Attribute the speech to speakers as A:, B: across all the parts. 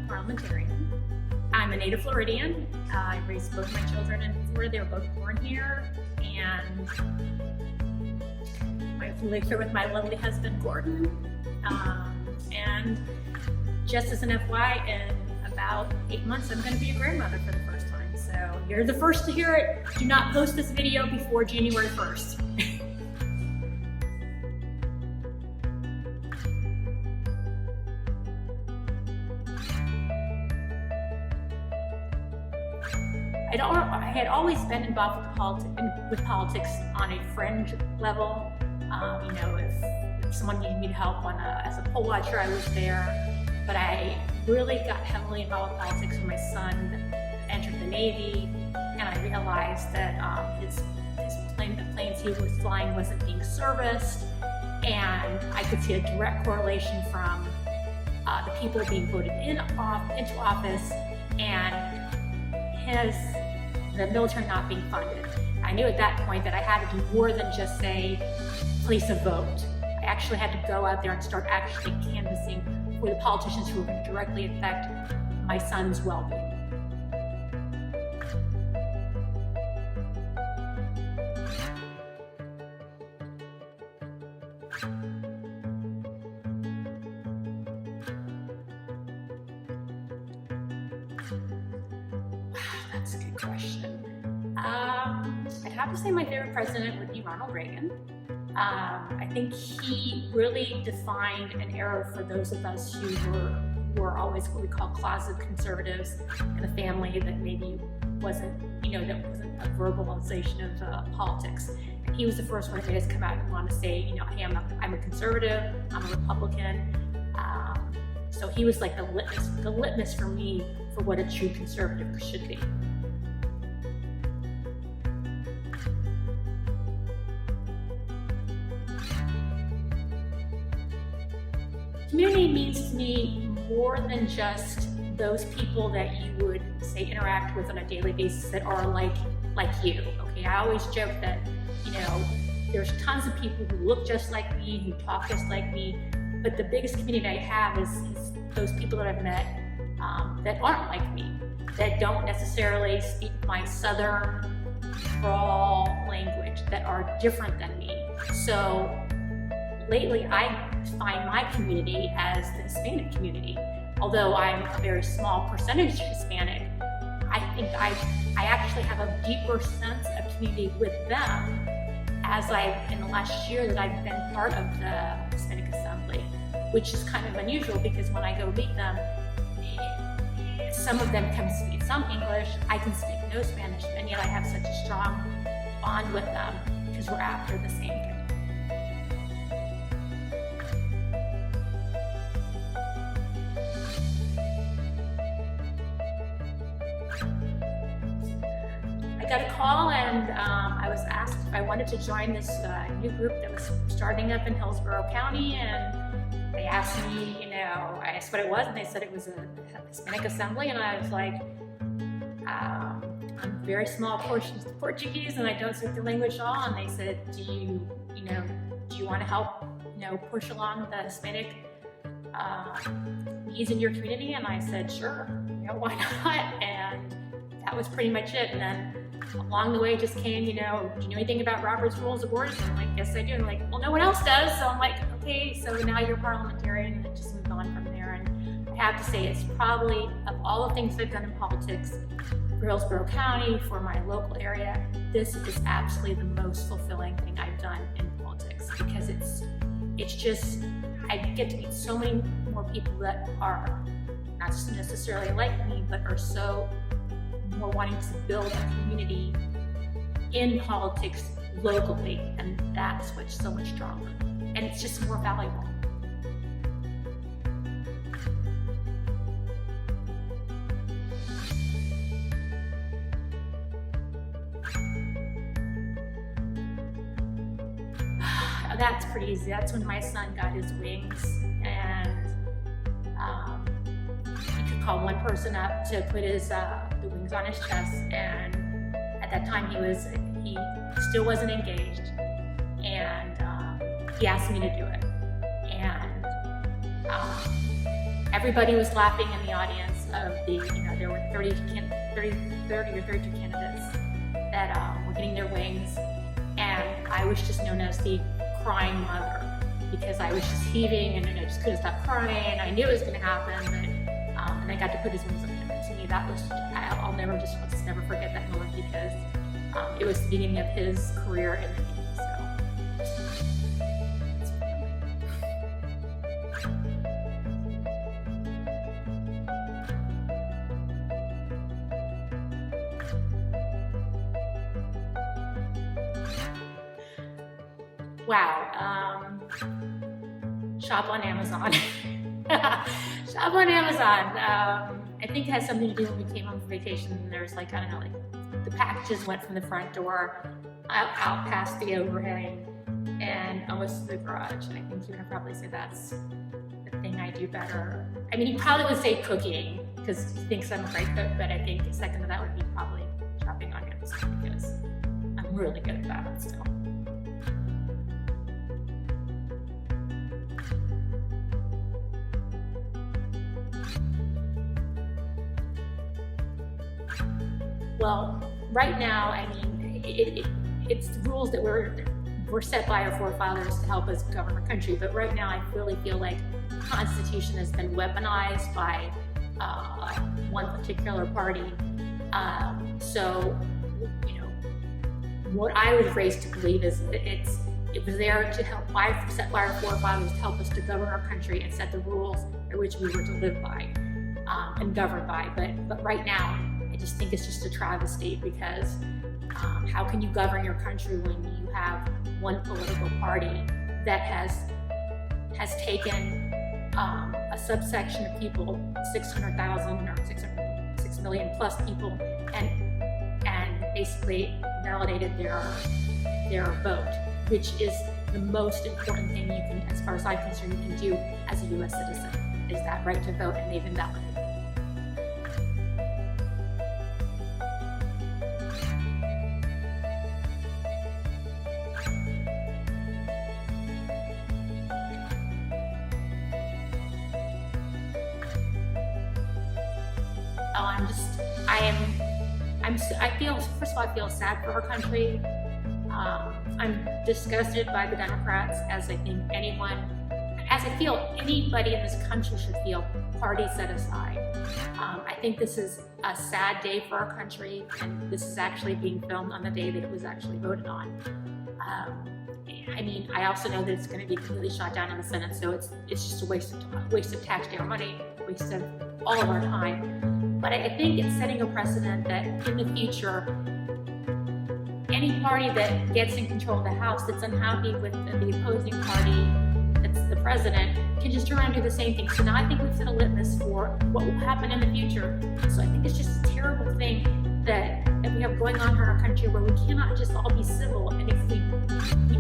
A: Parliamentarian. I'm a native Floridian. I raised both my children in Florida. They were both born here, and I live here with my lovely husband, Gordon. And just as an FYI, in about 8 months, I'm going to be a grandmother for the first time. So you're the first to hear it. Do not post this video before January 1st. I had always been involved with politics on a fringe level. You know, if someone needed me to help as a poll watcher, I was there. But I really got heavily involved with politics when my son entered the Navy, and I realized that the planes he was flying wasn't being serviced, and I could see a direct correlation from the people being voted into office and the military not being funded. I knew at that point that I had to do more than just say, place a vote. I actually had to go out there and start actually canvassing for the politicians who were going to directly affect my son's well-being. That's a good question. I'd have to say my favorite president would be Ronald Reagan. I think he really defined an era for those of us who were always what we call closet conservatives in a family that maybe wasn't, that wasn't a verbalization of politics. And he was the first one to just come out and want to say, hey, I'm a conservative, I'm a Republican. So he was like the litmus for me for what a true conservative should be. Community means to me more than just those people that you would say interact with on a daily basis that are like you. Okay, I always joke that there's tons of people who look just like me, who talk just like me, but the biggest community I have is those people that I've met that aren't like me, that don't necessarily speak my Southern drawl language, that are different than me. So lately, I find my community as the Hispanic community. Although I'm a very small percentage Hispanic, I think I actually have a deeper sense of community with them in the last year that I've been part of the Hispanic Assembly, which is kind of unusual because when I go meet them, some of them can speak some English, I can speak no Spanish, and yet I have such a strong bond with them because we're after the same thing. I got a call and I was asked if I wanted to join this new group that was starting up in Hillsborough County, and they asked me, I asked what it was, and they said it was a Hispanic Assembly, and I was like, I'm a very small portion of Portuguese and I don't speak the language at all, and they said, do you want to help, push along the Hispanic needs in your community? And I said, sure, why not? And that was pretty much it. And then along the way just came, do you know anything about Robert's Rules of Order? And I'm like, yes, I do. And like, well, no one else does. So I'm like, okay, so now you're a parliamentarian, and it just moved on from there. And I have to say, it's probably, of all the things I've done in politics, for Hillsborough County, for my local area, this is absolutely the most fulfilling thing I've done in politics, because it's just, I get to meet so many more people that are not necessarily like me, but are so more wanting to build a community in politics locally, and that's what's so much stronger, and it's just more valuable. That's pretty easy. That's when my son got his wings, and he could call one person up to put his the wings on his chest, and at that time he still wasn't engaged, and he asked me to do it. And everybody was laughing in the audience of the, there were 30 or 32 candidates that were getting their wings, and I was just known as the crying mother because I was just heaving and I just couldn't stop crying. I knew it was going to happen, and I got to put his wings on him. And to me, that was, I'll never forget that moment because it was the beginning of his career in the Navy. Wow. Shop on Amazon. Shop on Amazon. I think it has something to do when we came home from vacation. There's like, I don't know, like the packages went from the front door out past the overhang and almost to the garage. And I think you would probably say that's the thing I do better. I mean, he probably would say cooking because he thinks I'm a great cook, but I think the second to that would be probably shopping on Amazon because I'm really good at that. So. Well, right now, I mean, it's the rules that were set by our forefathers to help us govern our country. But right now, I really feel like the Constitution has been weaponized by one particular party. So, what I was raised to believe is that it was there to help, set by our forefathers to help us to govern our country and set the rules by which we were to live by and govern by. But right now, I just think it's just a travesty because how can you govern your country when you have one political party that has taken a subsection of people, 600,000 or 6 million plus people, and basically validated their vote, which is the most important thing you can, as far as I'm concerned, you can do as a U.S. citizen, is that right to vote, and they've invalidated. I feel sad for our country. I'm disgusted by the Democrats, as I think as I feel anybody in this country should feel, party set aside. I think this is a sad day for our country, and this is actually being filmed on the day that it was actually voted on. I mean, I also know that it's going to be completely shot down in the Senate, so it's just a waste of taxpayer money, waste of all of our time. But I think it's setting a precedent that in the future, any party that gets in control of the House that's unhappy with the opposing party, that's the president, can just turn around and do the same thing. So now I think we've set a litmus for what will happen in the future. So I think it's just a terrible thing that we have going on in our country where we cannot just all be civil. And if we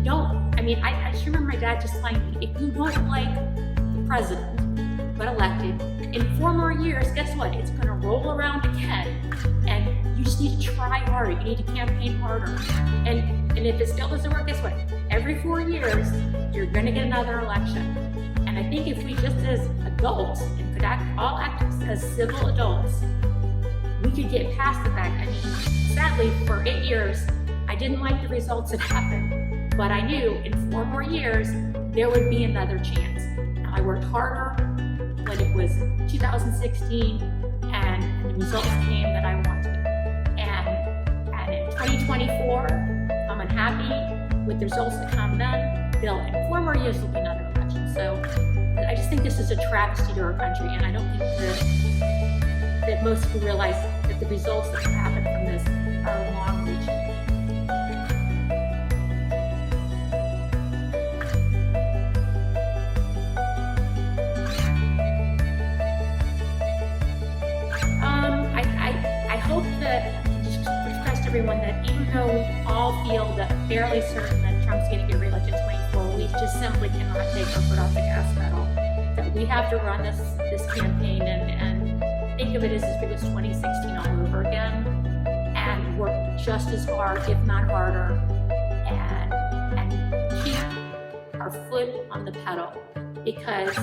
A: don't, I mean, I just remember my dad just telling me, if you don't like the president, but elected, in 4 more years, guess what? It's going to roll around again, and you just need to try harder. You need to campaign harder. And if it still doesn't work, guess what? Every 4 years, you're going to get another election. And I think if we just as adults, and could all act as civil adults, we could get past the fact. I mean, sadly, for 8 years, I didn't like the results that happened, but I knew in 4 more years, there would be another chance. Now, I worked harder when it was 2016 and the results came that I wanted. And in 2024, I'm unhappy with the results that come then. In 4 more years, there'll be another election. So I just think this is a travesty to our country, and I don't think that most people realize that the results that will happen from this are long-reaching. Everyone, that even though we all feel that fairly certain that Trump's going to get reelected in 2024, we just simply cannot take our foot off the gas pedal. That we have to run this campaign and think of it as if it was 2016 all over again, and work just as hard, if not harder, and keep our foot on the pedal, because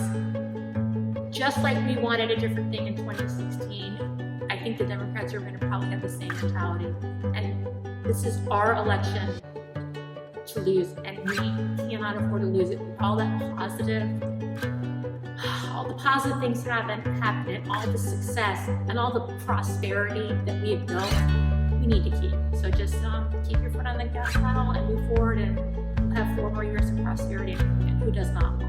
A: just like we wanted a different thing in 2016, I think the Democrats are going to probably have the same mentality. And this is our election to lose, and we cannot afford to lose it. All the positive things happening, all the success and all the prosperity that we have built, we need to keep. So just keep your foot on the gas pedal and move forward, and we'll have 4 more years of prosperity, and who does not want